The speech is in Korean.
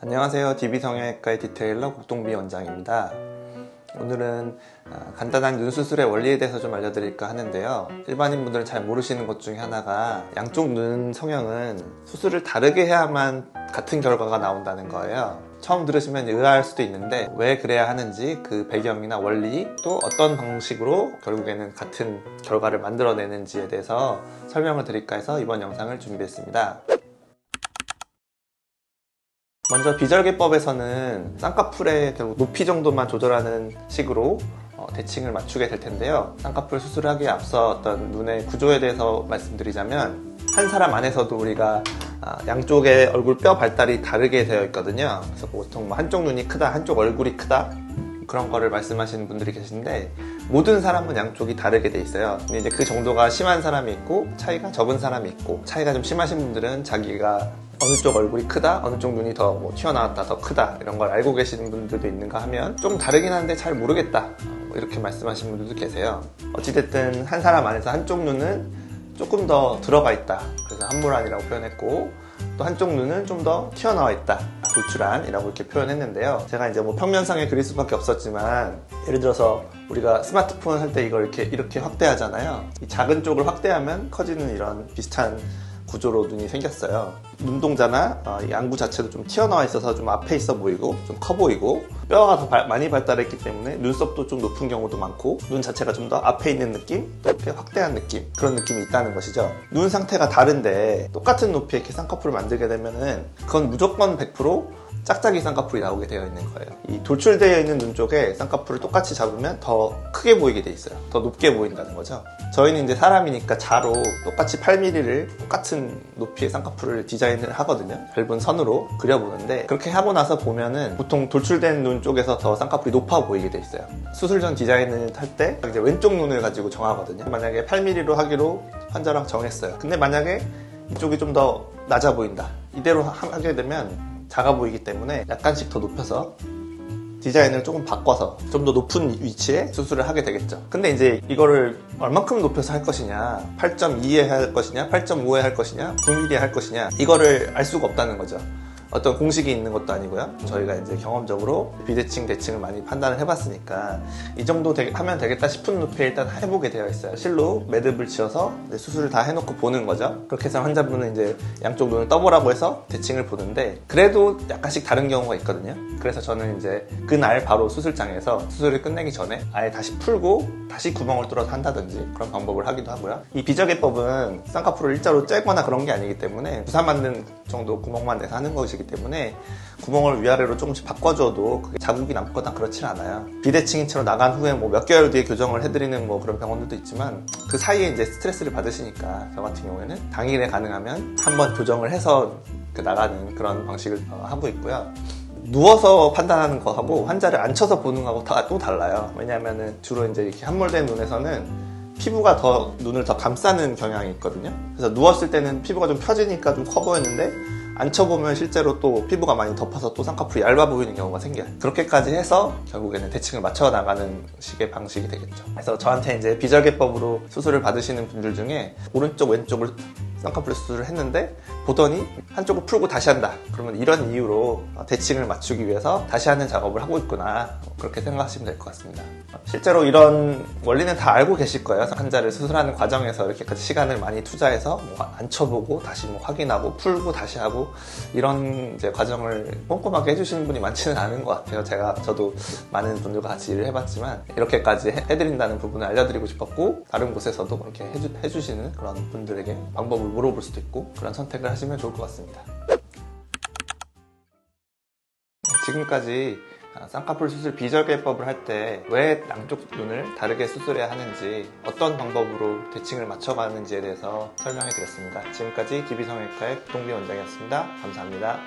안녕하세요. DB성형외과의 디테일러 국동비 원장입니다. 오늘은 간단한 눈 수술의 원리에 대해서 좀 알려드릴까 하는데요. 일반인 분들은 잘 모르시는 것 중에 하나가 양쪽 눈 성형은 수술을 다르게 해야만 같은 결과가 나온다는 거예요. 처음 들으시면 의아할 수도 있는데 왜 그래야 하는지 그 배경이나 원리, 또 어떤 방식으로 결국에는 같은 결과를 만들어내는지에 대해서 설명을 드릴까 해서 이번 영상을 준비했습니다. 먼저 비절개법에서는 쌍꺼풀의 결국 높이 정도만 조절하는 식으로 대칭을 맞추게 될 텐데요. 쌍꺼풀 수술을 하기에 앞서 어떤 눈의 구조에 대해서 말씀드리자면 한 사람 안에서도 우리가 양쪽의 얼굴 뼈 발달이 다르게 되어 있거든요. 그래서 보통 한쪽 눈이 크다, 한쪽 얼굴이 크다 그런 거를 말씀하시는 분들이 계신데 모든 사람은 양쪽이 다르게 돼 있어요. 근데 이제 그 정도가 심한 사람이 있고 차이가 적은 사람이 있고 차이가 좀 심하신 분들은 자기가 어느 쪽 얼굴이 크다, 어느 쪽 눈이 더 튀어나왔다, 더 크다 이런 걸 알고 계시는 분들도 있는가 하면 좀 다르긴 한데 잘 모르겠다 이렇게 말씀하시는 분들도 계세요. 어찌됐든 한 사람 안에서 한쪽 눈은 조금 더 들어가 있다, 그래서 한물안이라고 표현했고 또 한쪽 눈은 좀 더 튀어나와 있다, 돌출안이라고 이렇게 표현했는데요. 제가 이제 평면상에 그릴 수밖에 없었지만 예를 들어서 우리가 스마트폰 할 때 이걸 이렇게 확대하잖아요. 이 작은 쪽을 확대하면 커지는 이런 비슷한 구조로 눈이 생겼어요. 눈동자나 이 안구 자체도 좀 튀어나와 있어서 좀 앞에 있어 보이고 좀 커 보이고 뼈가 더 많이 발달했기 때문에 눈썹도 좀 높은 경우도 많고 눈 자체가 좀 더 앞에 있는 느낌, 또 이렇게 확대한 느낌, 그런 느낌이 있다는 것이죠. 눈 상태가 다른데 똑같은 높이에 이렇게 쌍꺼풀을 만들게 되면은 그건 무조건 100% 짝짝이 쌍꺼풀이 나오게 되어 있는 거예요. 이 돌출되어 있는 눈 쪽에 쌍꺼풀을 똑같이 잡으면 더 크게 보이게 돼 있어요. 더 높게 보인다는 거죠. 저희는 이제 사람이니까 자로 똑같이 8mm를 똑같은 높이의 쌍꺼풀을 디자인을 하거든요. 얇은 선으로 그려보는데 그렇게 하고 나서 보면은 보통 돌출된 눈 쪽에서 더 쌍꺼풀이 높아 보이게 돼 있어요. 수술 전 디자인을 할 때 이제 왼쪽 눈을 가지고 정하거든요. 만약에 8mm로 하기로 환자랑 정했어요. 근데 만약에 이쪽이 좀 더 낮아 보인다, 이대로 하게 되면 작아 보이기 때문에 약간씩 더 높여서 디자인을 조금 바꿔서 좀 더 높은 위치에 수술을 하게 되겠죠. 근데 이제 이거를 얼만큼 높여서 할 것이냐, 8.2에 할 것이냐, 8.5에 할 것이냐, 9mm에 할 것이냐, 이거를 알 수가 없다는 거죠. 어떤 공식이 있는 것도 아니고요. 저희가 이제 경험적으로 비대칭, 대칭을 많이 판단을 해봤으니까 이 정도 하면 되겠다 싶은 높이에 일단 해보게 되어 있어요. 실로 매듭을 지어서 수술을 다 해놓고 보는 거죠. 그렇게 해서 환자분은 이제 양쪽 눈을 떠보라고 해서 대칭을 보는데 그래도 약간씩 다른 경우가 있거든요. 그래서 저는 이제 그날 바로 수술장에서 수술을 끝내기 전에 아예 다시 풀고 다시 구멍을 뚫어서 한다든지 그런 방법을 하기도 하고요. 이 비절개법은 쌍꺼풀을 일자로 째거나 그런 게 아니기 때문에 주사 맞는 정도 구멍만 내서 하는 것이기 때문에 구멍을 위아래로 조금씩 바꿔줘도 그게 자국이 남거나 그렇진 않아요. 비대칭인체로 나간 후에 몇 개월 뒤에 교정을 해드리는 그런 병원들도 있지만 그 사이에 이제 스트레스를 받으시니까 저 같은 경우에는 당일에 가능하면 한번 교정을 해서 나가는 그런 방식을 하고 있고요. 누워서 판단하는 거하고 환자를 앉혀서 보는 거하고 또 달라요. 왜냐하면 주로 이제 이렇게 함몰된 눈에서는 피부가 더 눈을 더 감싸는 경향이 있거든요. 그래서 누웠을 때는 피부가 좀 펴지니까 좀 커 보였는데 앉혀보면 실제로 또 피부가 많이 덮어서 또 쌍꺼풀이 얇아 보이는 경우가 생겨요. 그렇게까지 해서 결국에는 대칭을 맞춰 나가는 식의 방식이 되겠죠. 그래서 저한테 이제 비절개법으로 수술을 받으시는 분들 중에 오른쪽 왼쪽을 쌍꺼풀 수술을 했는데 보더니 한쪽을 풀고 다시 한다, 그러면 이런 이유로 대칭을 맞추기 위해서 다시 하는 작업을 하고 있구나, 그렇게 생각하시면 될 것 같습니다. 실제로 이런 원리는 다 알고 계실 거예요. 환자를 수술하는 과정에서 이렇게까지 시간을 많이 투자해서 앉혀보고 다시 확인하고 풀고 다시 하고 이런 이제 과정을 꼼꼼하게 해주시는 분이 많지는 않은 것 같아요. 저도 많은 분들과 같이 일을 해봤지만 이렇게까지 해드린다는 부분을 알려드리고 싶었고, 다른 곳에서도 이렇게 해주시는 그런 분들에게 방법을 물어볼 수도 있고 그런 선택을 하시면 좋을 것 같습니다. 지금까지 쌍꺼풀 수술 비절개법을 할 때 왜 양쪽 눈을 다르게 수술해야 하는지, 어떤 방법으로 대칭을 맞춰가는지에 대해서 설명해 드렸습니다. 지금까지 DB성형외과의 국동비 원장이었습니다. 감사합니다.